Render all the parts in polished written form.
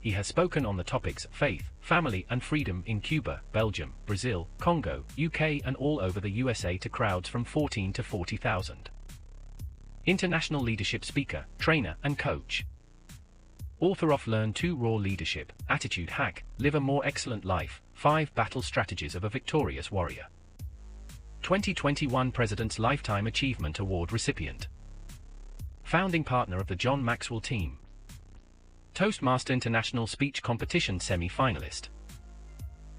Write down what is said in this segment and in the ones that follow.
He has spoken on the topics faith, family, and freedom in Cuba, Belgium, Brazil, Congo, UK, and all over the USA to crowds from 14 to 40,000. International leadership speaker, trainer, and coach. Author of Learn to Raw Leadership, Attitude Hack, Live a More Excellent Life, 5 Battle Strategies of a Victorious Warrior. 2021 President's Lifetime Achievement Award recipient. Founding partner of the John Maxwell team. Toastmaster International Speech Competition semi-finalist.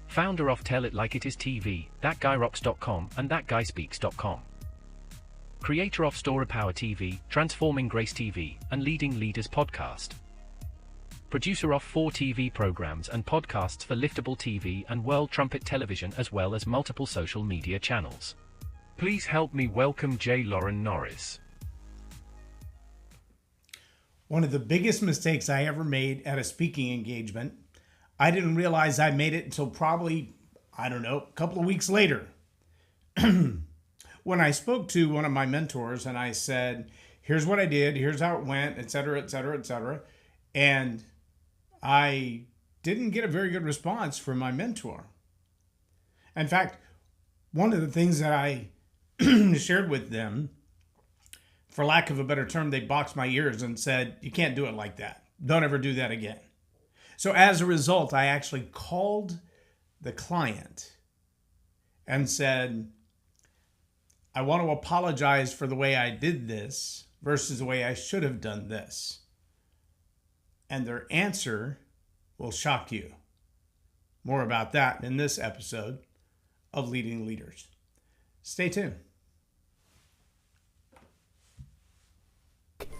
Founder of Tell It Like It Is TV, ThatGuyRocks.com and ThatGuySpeaks.com. Creator of Storypower TV, Transforming Grace TV, and Leading Leaders Podcast. Producer of 4 TV programs and podcasts for Liftable TV and World Trumpet Television, as well as multiple social media channels. Please help me welcome J Loren Norris. One of the biggest mistakes I ever made at a speaking engagement, I didn't realize I made it until probably, a couple of weeks later. When I spoke to one of my mentors and I said, here's what I did, here's how it went, et cetera, et cetera, et cetera. And I didn't get a very good response from my mentor. In fact, one of the things that I shared with them, for lack of a better term, they boxed my ears and said, you can't do it like that. Don't ever do that again. So as a result, I actually called the client and said, I want to apologize for the way I did this versus the way I should have done this. And their answer will shock you. More about that in this episode of Leading Leaders. Stay tuned.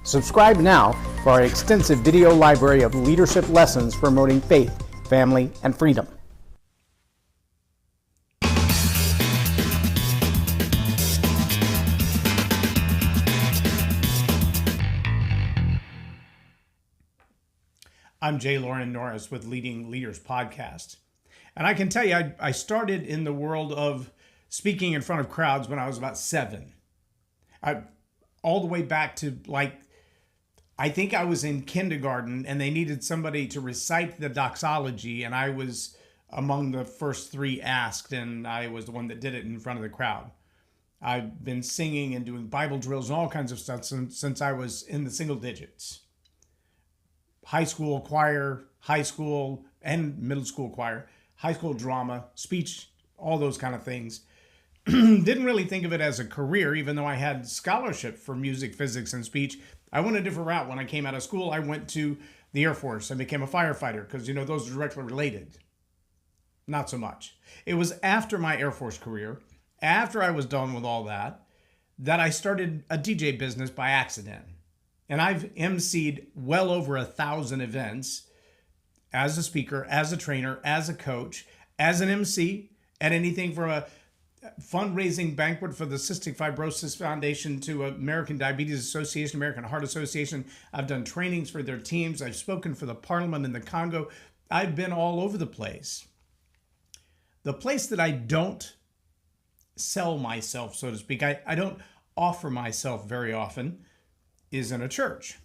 Subscribe now for our extensive video library of leadership lessons promoting faith, family, and freedom. I'm J Loren Norris with Leading Leaders Podcast. And I can tell you, I started in the world of speaking in front of crowds when I was about 7. All the way back to I think I was in kindergarten and they needed somebody to recite the doxology, and I was among the first 3 asked, and I was the one that did it in front of the crowd. I've been singing and doing Bible drills and all kinds of stuff since I was in the single digits. High school choir, high school and middle school choir, high school drama, speech, all those kind of things. Didn't really think of it as a career, even though I had scholarship for music, physics, and speech. I went a different route. When I came out of school, I went to the Air Force and became a firefighter because, those are directly related. Not so much. It was after my Air Force career, after I was done with all that, that I started a DJ business by accident. And I've emceed well over 1,000 events as a speaker, as a trainer, as a coach, as an MC, at anything from a fundraising banquet for the Cystic Fibrosis Foundation to American Diabetes Association, American Heart Association. I've done trainings for their teams. I've spoken for the parliament in the Congo. I've been all over the place. The place that I don't sell myself, so to speak, I don't offer myself very often, is in a church.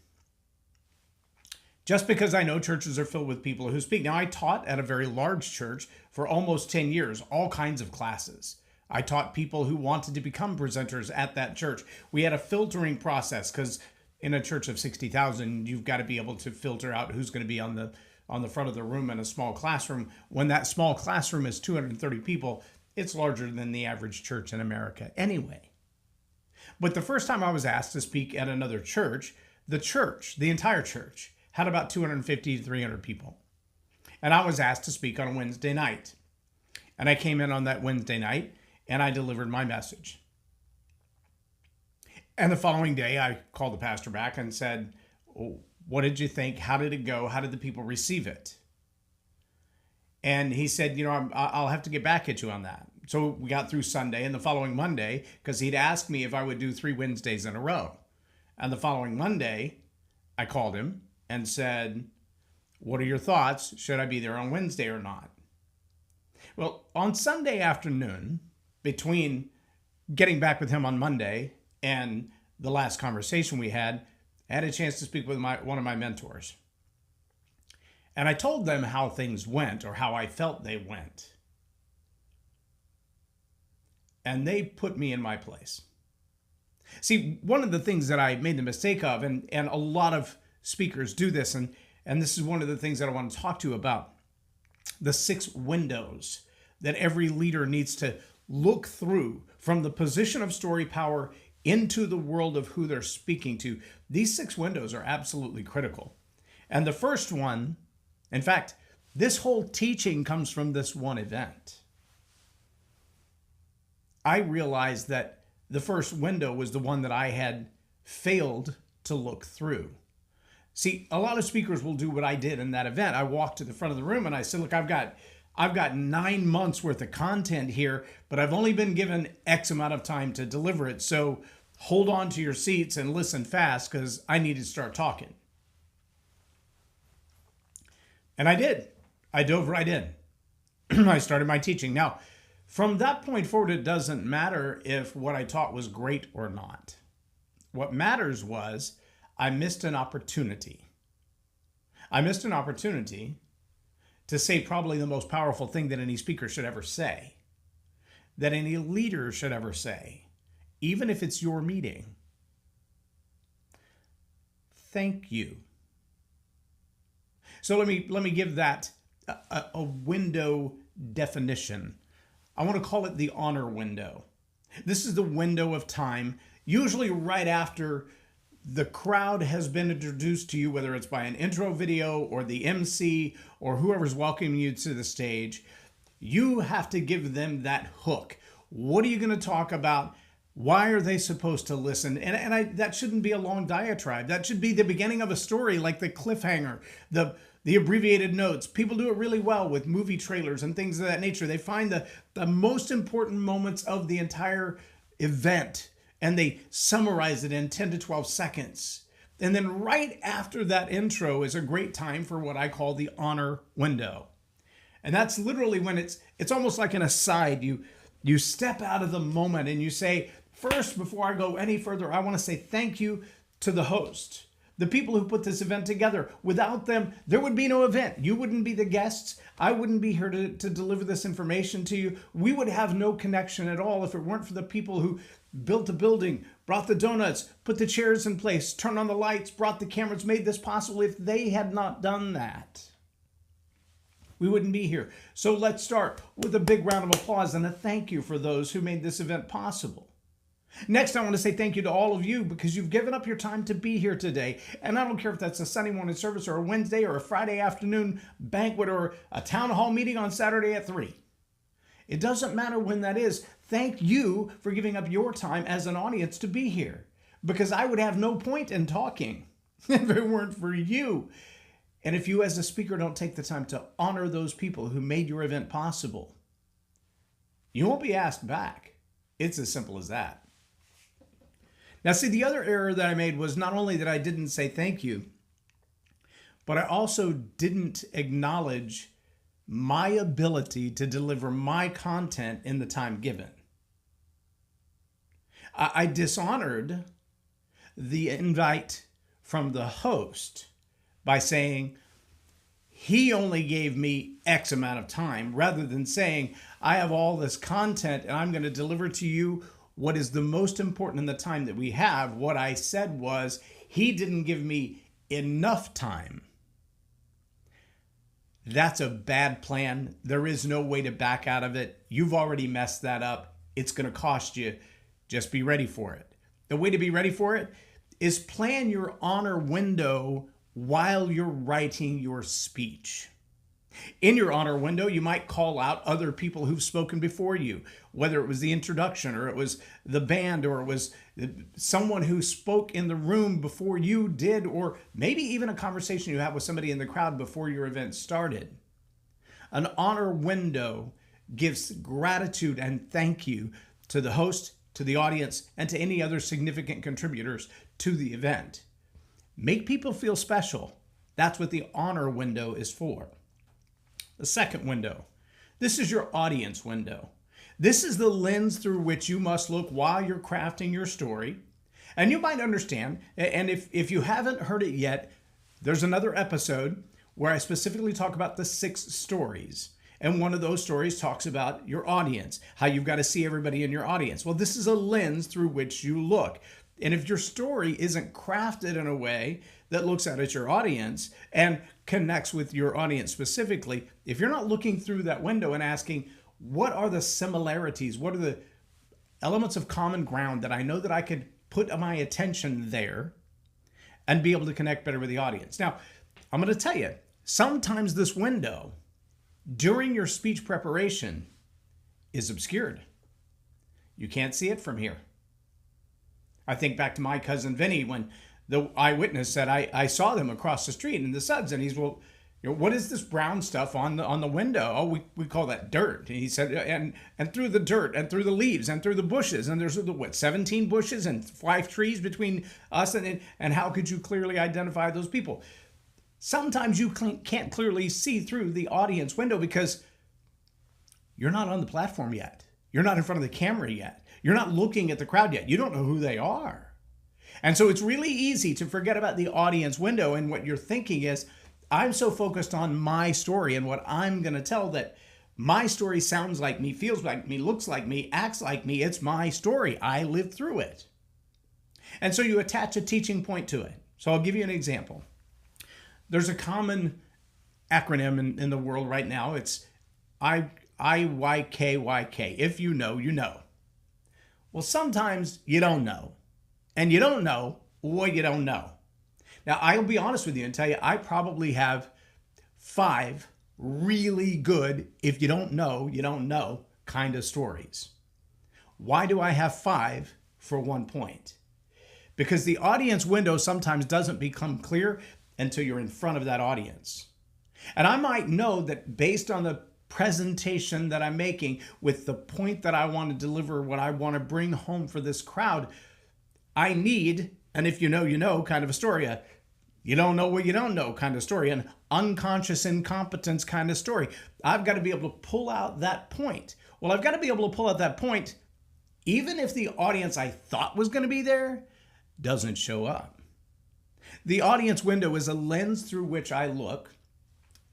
Just because I know churches are filled with people who speak. Now, I taught at a very large church for almost 10 years, all kinds of classes. I taught people who wanted to become presenters at that church. We had a filtering process because in a church of 60,000, you've got to be able to filter out who's going to be on the front of the room in a small classroom. When that small classroom is 230 people, it's larger than the average church in America anyway. But the first time I was asked to speak at another church, the entire church, had about 250 to 300 people. And I was asked to speak on a Wednesday night. And I came in on that Wednesday night and I delivered my message. And the following day, I called the pastor back and said, oh, what did you think? How did it go? How did the people receive it? And he said, I'll have to get back at you on that. So we got through Sunday, and the following Monday, because he'd asked me if I would do 3 Wednesdays in a row. And the following Monday, I called him and said, what are your thoughts? Should I be there on Wednesday or not? Well, on Sunday afternoon, between getting back with him on Monday and the last conversation we had, I had a chance to speak with one of my mentors. And I told them how things went or how I felt they went. And they put me in my place. See, one of the things that I made the mistake of, and a lot of speakers do this, and this is one of the things that I want to talk to you about, the 6 windows that every leader needs to look through from the position of story power into the world of who they're speaking to. These 6 windows are absolutely critical. And the first one, in fact, this whole teaching comes from this one event. I realized that the first window was the one that I had failed to look through. See, a lot of speakers will do what I did in that event. I walked to the front of the room and I said, look, I've got 9 months worth of content here, but I've only been given X amount of time to deliver it. So hold on to your seats and listen fast because I need to start talking. And I did. I dove right in. I started my teaching. Now, from that point forward, it doesn't matter if what I taught was great or not. What matters was I missed an opportunity. I missed an opportunity to say probably the most powerful thing that any speaker should ever say, that any leader should ever say, even if it's your meeting. Thank you. So let me give that a window definition. I want to call it the honor window. This is the window of time, usually right after the crowd has been introduced to you, whether it's by an intro video or the MC or whoever's welcoming you to the stage. You have to give them that hook. What are you going to talk about? Why are they supposed to listen? And that shouldn't be a long diatribe. That should be the beginning of a story, like the cliffhanger, the abbreviated notes. People do it really well with movie trailers and things of that nature. They find the most important moments of the entire event and they summarize it in 10 to 12 seconds. And then right after that intro is a great time for what I call the honor window. And that's literally when it's almost like an aside. You step out of the moment and you say, first, before I go any further, I want to say thank you to the host, the people who put this event together. Without them, there would be no event. You wouldn't be the guests. I wouldn't be here to deliver this information to you. We would have no connection at all if it weren't for the people who built the building, brought the donuts, put the chairs in place, turned on the lights, brought the cameras, made this possible. If they had not done that, we wouldn't be here. So let's start with a big round of applause and a thank you for those who made this event possible. Next, I want to say thank you to all of you because you've given up your time to be here today. And I don't care if that's a Sunday morning service or a Wednesday or a Friday afternoon banquet or a town hall meeting on Saturday at 3. It doesn't matter when that is. Thank you for giving up your time as an audience to be here because I would have no point in talking if it weren't for you. And if you as a speaker don't take the time to honor those people who made your event possible, you won't be asked back. It's as simple as that. Now, see, the other error that I made was not only that I didn't say thank you, but I also didn't acknowledge my ability to deliver my content in the time given. I dishonored the invite from the host by saying he only gave me X amount of time rather than saying I have all this content and I'm going to deliver to you what is the most important in the time that we have. What I said was he didn't give me enough time. That's a bad plan. There is no way to back out of it. You've already messed that up. It's going to cost you. Just be ready for it. The way to be ready for it is plan your honor window while you're writing your speech. In your honor window, you might call out other people who've spoken before you, whether it was the introduction or it was the band or it was someone who spoke in the room before you did, or maybe even a conversation you had with somebody in the crowd before your event started. An honor window gives gratitude and thank you to the host, to the audience, and to any other significant contributors to the event. Make people feel special. That's what the honor window is for. The second window. This is your audience window. This is the lens through which you must look while you're crafting your story. And you might understand, and if you haven't heard it yet, there's another episode where I specifically talk about the 6 stories. And one of those stories talks about your audience, how you've got to see everybody in your audience. Well, this is a lens through which you look. And if your story isn't crafted in a way that looks at your audience and connects with your audience specifically, if you're not looking through that window and asking, what are the similarities? What are the elements of common ground that I know that I could put my attention there and be able to connect better with the audience? Now, I'm going to tell you, sometimes this window during your speech preparation is obscured. You can't see it from here. I think back to my cousin Vinny when the eyewitness said, I saw them across the street in the suds, and he's, well, what is this brown stuff on the window? Oh, we call that dirt. And he said, and through the dirt and through the leaves and through the bushes, and there's 17 bushes and 5 trees between us, and how could you clearly identify those people? Sometimes you can't clearly see through the audience window because you're not on the platform yet. You're not in front of the camera yet. You're not looking at the crowd yet. You don't know who they are. And so it's really easy to forget about the audience window, and what you're thinking is, I'm so focused on my story and what I'm going to tell that my story sounds like me, feels like me, looks like me, acts like me. It's my story. I lived through it. And so you attach a teaching point to it. So I'll give you an example. There's a common acronym in the world right now. It's IYKYK. If you know, you know. Well, sometimes you don't know. And you don't know what you don't know. Now, I'll be honest with you and tell you, I probably have 5 really good, if you don't know kind of stories. Why do I have 5 for one point? Because the audience window sometimes doesn't become clear until you're in front of that audience. And I might know that based on the presentation that I'm making, with the point that I want to deliver, what I want to bring home for this crowd, I need, and if you know kind of a story, you don't know what you don't know kind of story, an unconscious incompetence kind of story. I've got to be able to pull out that point. Well, I've got to be able to pull out that point even if the audience I thought was going to be there doesn't show up. The audience window is a lens through which I look.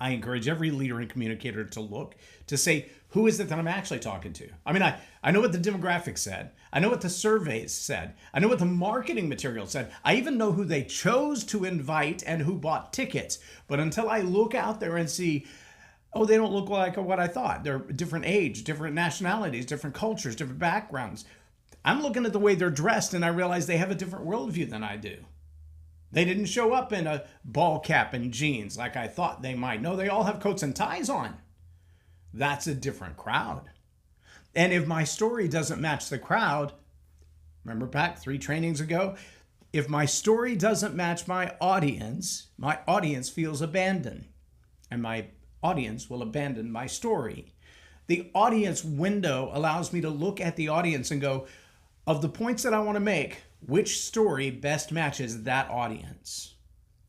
I encourage every leader and communicator to look to say, who is it that I'm actually talking to? I mean, I know what the demographics said. I know what the surveys said. I know what the marketing material said. I even know who they chose to invite and who bought tickets. But until I look out there and see, oh, they don't look like what I thought. They're different age, different nationalities, different cultures, different backgrounds. I'm looking at the way they're dressed and I realize they have a different worldview than I do. They didn't show up in a ball cap and jeans like I thought they might. No, they all have coats and ties on. That's a different crowd. And if my story doesn't match the crowd, remember back 3 trainings ago, if my story doesn't match my audience feels abandoned. And my audience will abandon my story. The audience window allows me to look at the audience and go, of the points that I want to make, which story best matches that audience?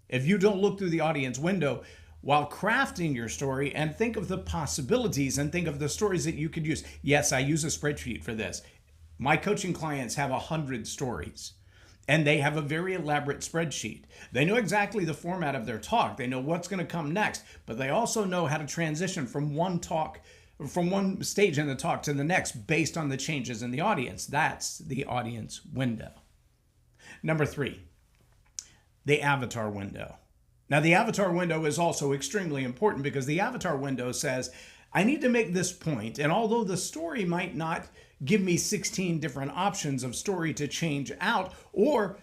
If you don't look through the audience window while crafting your story and think of the possibilities and think of the stories that you could use. Yes, I use a spreadsheet for this. My coaching clients have 100 stories and they have a very elaborate spreadsheet. They know exactly the format of their talk. They know what's going to come next, but they also know how to transition from one stage in the talk to the next based on the changes in the audience. That's the audience window. Number 3, the avatar window. Now, the avatar window is also extremely important because the avatar window says, I need to make this point, and although the story might not give me 16 different options of story to change out, or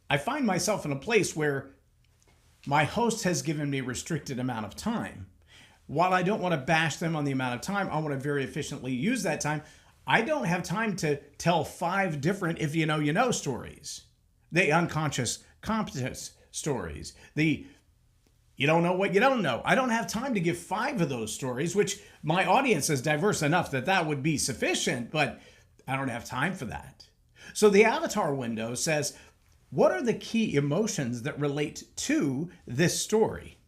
I find myself in a place where my host has given me a restricted amount of time. While I don't want to bash them on the amount of time, I want to very efficiently use that time. I don't have time to tell 5 different if you know stories. The unconscious competence stories. The you don't know what you don't know. I don't have time to give 5 of those stories, which my audience is diverse enough that would be sufficient, but I don't have time for that. So the avatar window says, what are the key emotions that relate to this story?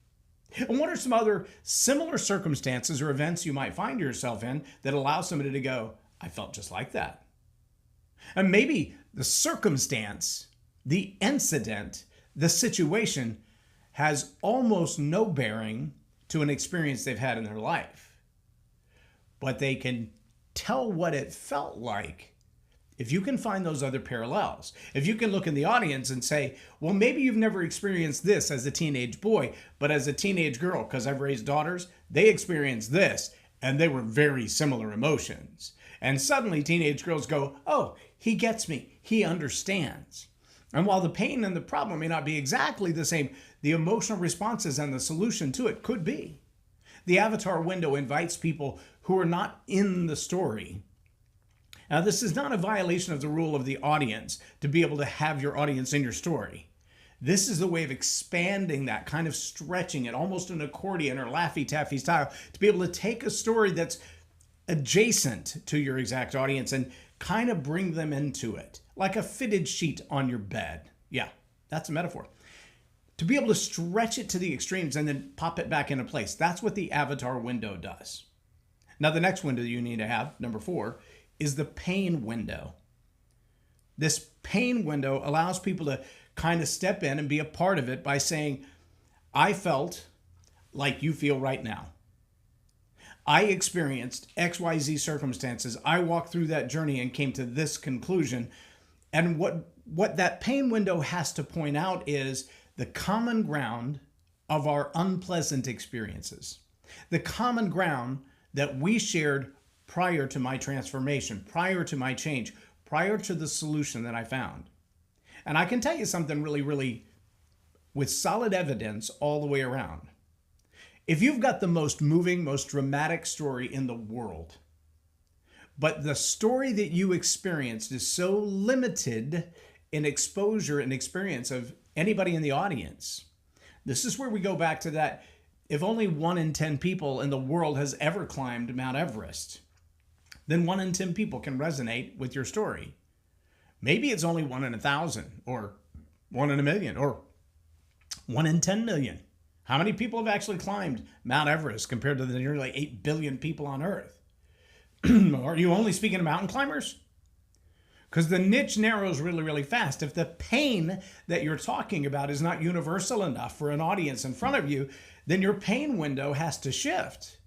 And what are some other similar circumstances or events you might find yourself in that allow somebody to go, I felt just like that? And maybe the circumstance, the incident, the situation has almost no bearing to an experience they've had in their life. But they can tell what it felt like if you can find those other parallels. If you can look in the audience and say, well, maybe you've never experienced this as a teenage boy, but as a teenage girl, because I've raised daughters, they experienced this, and they were very similar emotions. And suddenly teenage girls go, oh, he gets me, he understands. And while the pain and the problem may not be exactly the same, the emotional responses and the solution to it could be. The avatar window invites people who are not in the story. Now, this is not a violation of the rule of the audience to be able to have your audience in your story. This is a way of expanding that, kind of stretching it, almost an accordion or Laffy Taffy style, to be able to take a story that's adjacent to your exact audience and kind of bring them into it, like a fitted sheet on your bed. Yeah, that's a metaphor. To be able to stretch it to the extremes and then pop it back into place. That's what the avatar window does. Now, the next window you need to have, number 4, is the pain window. This pain window allows people to kind of step in and be a part of it by saying, I felt like you feel right now. I experienced XYZ circumstances. I walked through that journey and came to this conclusion. And what that pain window has to point out is the common ground of our unpleasant experiences. The common ground that we shared prior to my transformation, prior to my change, prior to the solution that I found. And I can tell you something really, with solid evidence all the way around. If you've got the most moving, most dramatic story in the world, but the story that you experienced is so limited in exposure and experience of anybody in the audience, this is where we go back to that, if only 1 in 10 people in the world has ever climbed Mount Everest, then 1 in 10 people can resonate with your story. Maybe it's only 1 in 1,000 or 1 in a million or 1 in 10 million. How many people have actually climbed Mount Everest compared to the nearly 8 billion people on Earth? Are you only speaking of mountain climbers? Because the niche narrows really fast. If the pain that you're talking about is not universal enough for an audience in front of you, then your pain window has to shift.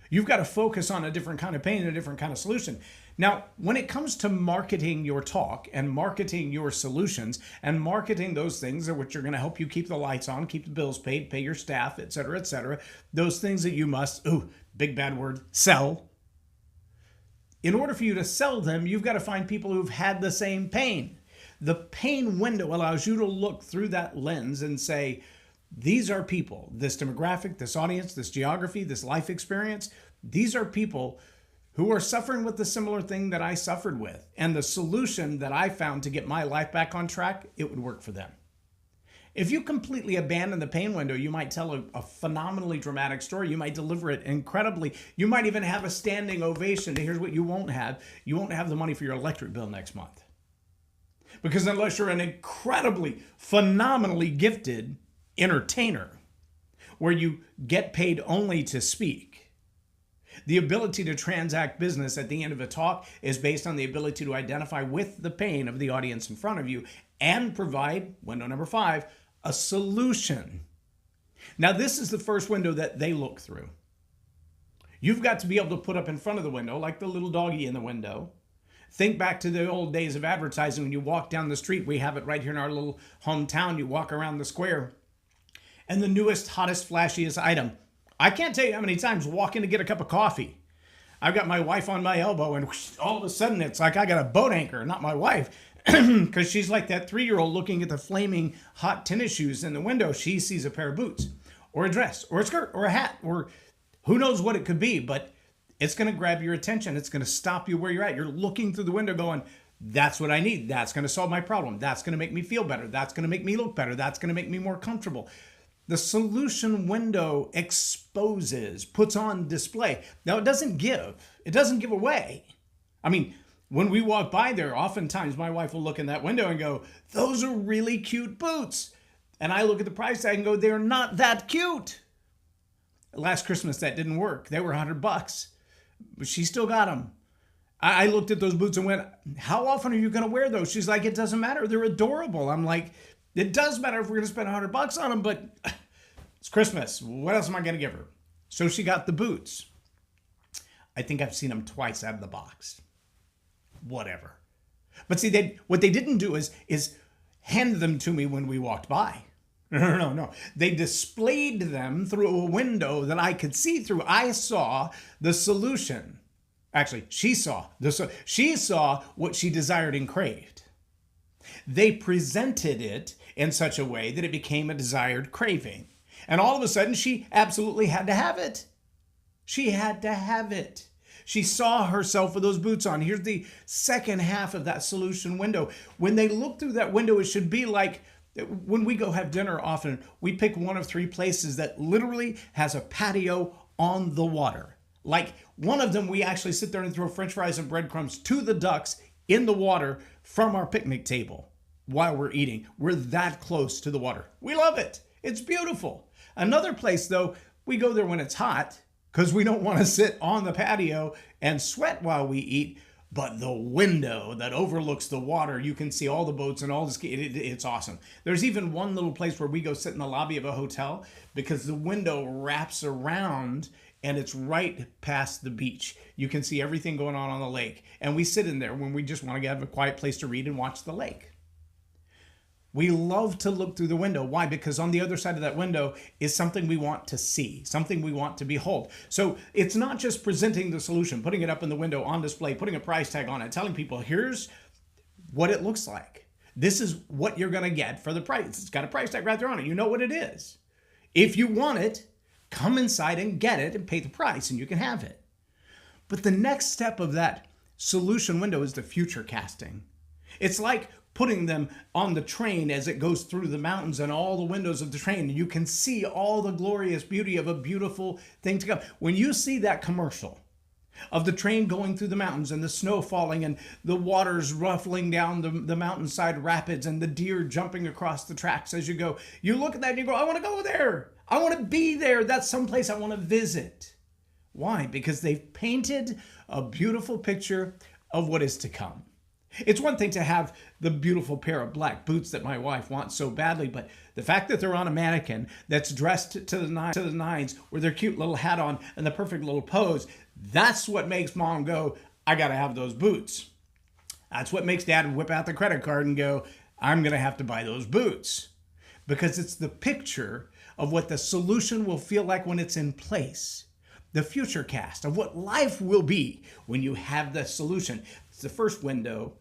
You've got to focus on a different kind of pain and a different kind of solution. Now, when it comes to marketing your talk and marketing your solutions and marketing those things which are going to help you keep the lights on, keep the bills paid, pay your staff, etc., those things that you must, big bad word, sell. In order for you to sell them, you've got to find people who've had the same pain. The pain window allows you to look through that lens and say, these are people, this demographic, this audience, this geography, this life experience. These are people who are suffering with the similar thing that I suffered with. And the solution that I found to get my life back on track, it would work for them. If you completely abandon the pain window, you might tell a phenomenally dramatic story. You might deliver it incredibly. You might even have a standing ovation. Here's what you won't have. You won't have the money for your electric bill next month. Because unless you're an incredibly, phenomenally gifted entertainer, where you get paid only to speak, the ability to transact business at the end of a talk is based on the ability to identify with the pain of the audience in front of you and provide, window number 5, a solution. Now, this is the first window that they look through. You've got to be able to put up in front of the window, like the little doggy in the window. Think back to the old days of advertising when you walk down the street. We have it right here in our little hometown. You walk around the square, and the newest, hottest, flashiest item. I can't tell you how many times walking to get a cup of coffee, I've got my wife on my elbow, and whoosh, all of a sudden it's like I got a boat anchor, not my wife, because she's like that 3-year-old looking at the flaming hot tennis shoes in the window. She sees a pair of boots or a dress or a skirt or a hat or who knows what it could be, but it's going to grab your attention. It's going to stop you where you're at. You're looking through the window going, that's what I need. That's going to solve my problem. That's going to make me feel better. That's going to make me look better. That's going to make me more comfortable. The solution window exposes, puts on display. Now, it doesn't give away. I mean, when we walk by there, oftentimes my wife will look in that window and go, those are really cute boots. And I look at the price tag and go, they're not that cute. Last Christmas, that didn't work. They were $100, but she still got them. I looked at those boots and went, how often are you going to wear those? She's like, it doesn't matter. They're adorable. I'm like, it does matter if we're going to spend $100 on them, but It's Christmas. What else am I going to give her? So she got the boots. I think I've seen them twice out of the box. Whatever. But see, what they didn't do is hand them to me when we walked by. No. They displayed them through a window that I could see through. I saw the solution. Actually, she saw what she desired and craved. They presented it in such a way that it became a desired craving. And all of a sudden, she absolutely had to have it. She had to have it. She saw herself with those boots on. Here's the second half of that solution window. When they look through that window, it should be like when we go have dinner often, we pick one of three places that literally has a patio on the water. Like one of them, we actually sit there and throw French fries and breadcrumbs to the ducks in the water from our picnic table while we're eating. We're that close to the water. We love it. It's beautiful. Another place, though, we go there when it's hot because we don't want to sit on the patio and sweat while we eat. But the window that overlooks the water, you can see all the boats and all this. It's awesome. There's even one little place where we go sit in the lobby of a hotel because the window wraps around and it's right past the beach. You can see everything going on the lake. And we sit in there when we just want to have a quiet place to read and watch the lake. We love to look through the window. Why? Because on the other side of that window is something we want to see, something we want to behold. So it's not just presenting the solution, putting it up in the window on display, putting a price tag on it, telling people, here's what it looks like. This is what you're going to get for the price. It's got a price tag right there on it. You know what it is. If you want it, come inside and get it and pay the price and you can have it. But the next step of that solution window is the future casting. It's like putting them on the train as it goes through the mountains and all the windows of the train. You can see all the glorious beauty of a beautiful thing to come. When you see that commercial of the train going through the mountains and the snow falling and the waters ruffling down the mountainside rapids and the deer jumping across the tracks as you go, you look at that and you go, I want to go there. I want to be there. That's someplace I want to visit. Why? Because they've painted a beautiful picture of what is to come. It's one thing to have the beautiful pair of black boots that my wife wants so badly, but the fact that they're on a mannequin that's dressed to the nines with their cute little hat on and the perfect little pose, that's what makes mom go, I got to have those boots. That's what makes dad whip out the credit card and go, I'm going to have to buy those boots. Because it's the picture of what the solution will feel like when it's in place. The future cast of what life will be when you have the solution. It's the first window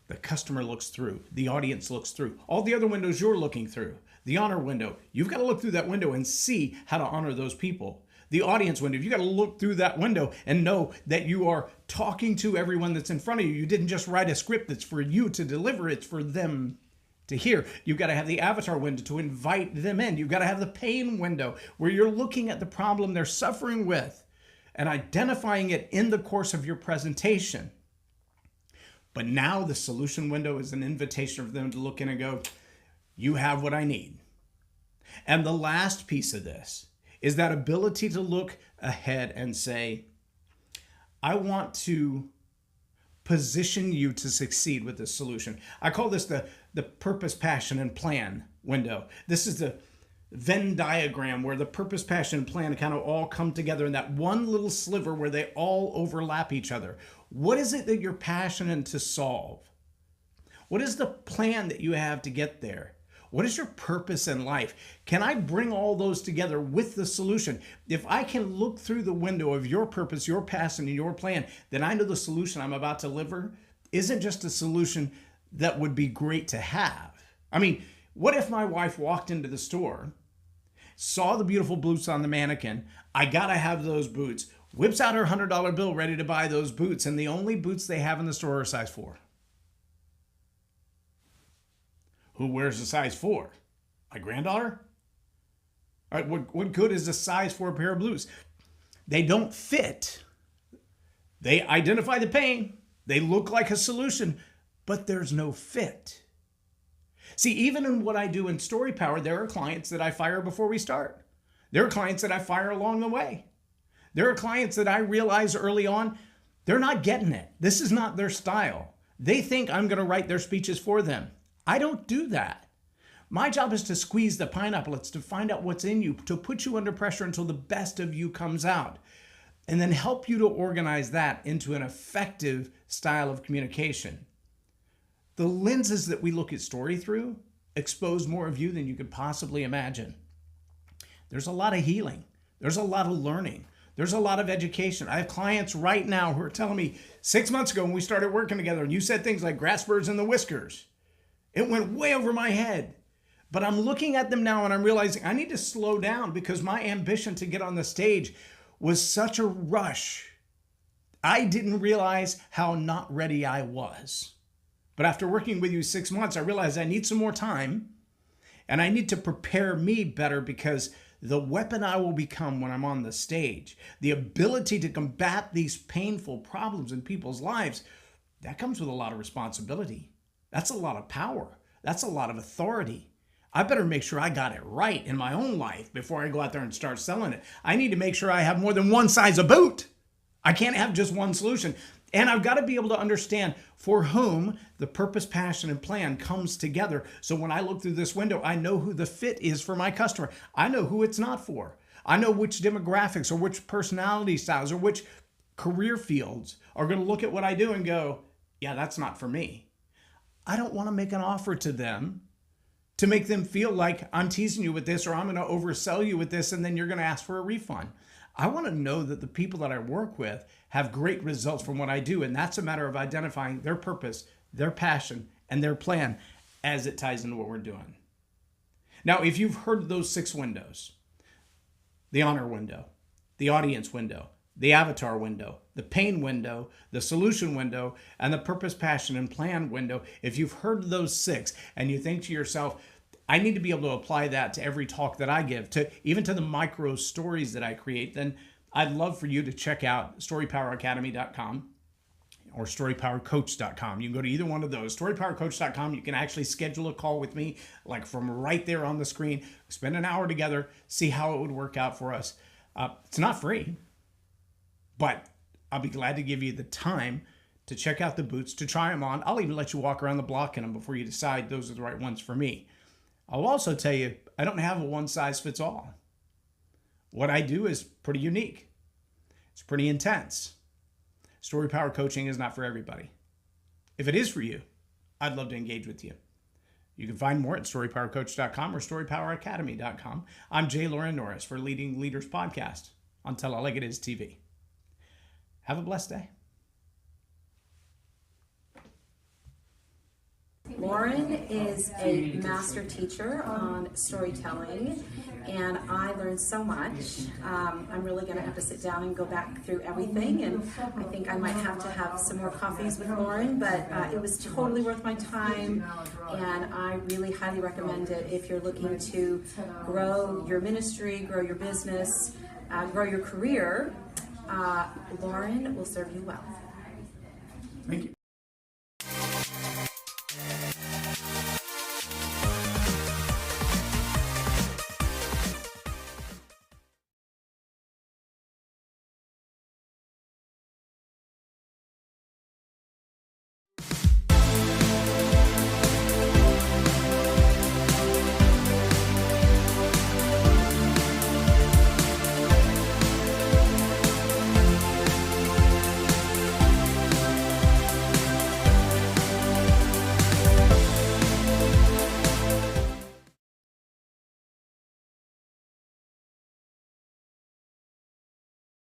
the customer looks through, the audience looks through. All the other windows you're looking through, the honor window, you've got to look through that window and see how to honor those people. The audience window, you've got to look through that window and know that you are talking to everyone that's in front of you. You didn't just write a script that's for you to deliver, it's for them to hear. You've got to have the avatar window to invite them in. You've got to have the pain window where you're looking at the problem they're suffering with and identifying it in the course of your presentation. But now the solution window is an invitation for them to look in and go, you have what I need. And the last piece of this is that ability to look ahead and say, I want to position you to succeed with this solution. I call this the purpose, passion, and plan window. This is the Venn diagram where the purpose, passion, and plan kind of all come together in that one little sliver where they all overlap each other. What is it that you're passionate to solve? What is the plan that you have to get there? What is your purpose in life? Can I bring all those together with the solution? If I can look through the window of your purpose, your passion, and your plan, then I know the solution I'm about to deliver isn't just a solution that would be great to have. I mean, what if my wife walked into the store, saw the beautiful boots on the mannequin, I gotta have those boots, whips out her $100 bill ready to buy those boots, and the only boots they have in the store are size 4. Who wears a size 4? My granddaughter? All right, what good is a size 4 pair of blues? They don't fit. They identify the pain. They look like a solution, but there's no fit. See, even in what I do in Storypower, there are clients that I fire before we start. There are clients that I fire along the way. There are clients that I realize early on, they're not getting it. This is not their style. They think I'm going to write their speeches for them. I don't do that. My job is to squeeze the pineapple. It's to find out what's in you, to put you under pressure until the best of you comes out, and then help you to organize that into an effective style of communication. The lenses that we look at story through expose more of you than you could possibly imagine. There's a lot of healing. There's a lot of learning. There's a lot of education. I have clients right now who are telling me 6 months ago when we started working together and you said things like grass birds and the whiskers, it went way over my head. But I'm looking at them now and I'm realizing I need to slow down because my ambition to get on the stage was such a rush. I didn't realize how not ready I was. But after working with you 6 months, I realized I need some more time and I need to prepare me better because the weapon I will become when I'm on the stage, the ability to combat these painful problems in people's lives, that comes with a lot of responsibility. That's a lot of power. That's a lot of authority. I better make sure I got it right in my own life before I go out there and start selling it. I need to make sure I have more than one size of boot. I can't have just one solution. And I've got to be able to understand for whom the purpose, passion, and plan comes together. So when I look through this window, I know who the fit is for my customer. I know who it's not for. I know which demographics or which personality styles or which career fields are going to look at what I do and go, yeah, that's not for me. I don't want to make an offer to them to make them feel like I'm teasing you with this or I'm going to oversell you with this and then you're going to ask for a refund. I want to know that the people that I work with have great results from what I do. And that's a matter of identifying their purpose, their passion, and their plan as it ties into what we're doing. Now, if you've heard those 6 windows, the honor window, the audience window, the avatar window, the pain window, the solution window, and the purpose, passion, and plan window, if you've heard those 6 and you think to yourself, I need to be able to apply that to every talk that I give, to even to the micro stories that I create, then I'd love for you to check out storypoweracademy.com or storypowercoach.com. You can go to either one of those. Storypowercoach.com, you can actually schedule a call with me, like from right there on the screen, spend an hour together, see how it would work out for us. It's not free, but I'll be glad to give you the time to check out the boots, to try them on. I'll even let you walk around the block in them before you decide those are the right ones for me. I'll also tell you, I don't have a one-size-fits-all. What I do is pretty unique. It's pretty intense. Story Power Coaching is not for everybody. If it is for you, I'd love to engage with you. You can find more at storypowercoach.com or storypoweracademy.com. I'm J Loren Norris for Leading Leaders Podcast on Tell It Like It Is TV. Have a blessed day. Loren is a master teacher on storytelling, and I learned so much. I'm really going to have to sit down and go back through everything, and I think I might have to have some more coffees with Loren, but it was totally worth my time, and I really highly recommend it if you're looking to grow your ministry, grow your business, grow your career. Loren will serve you well. Thank you.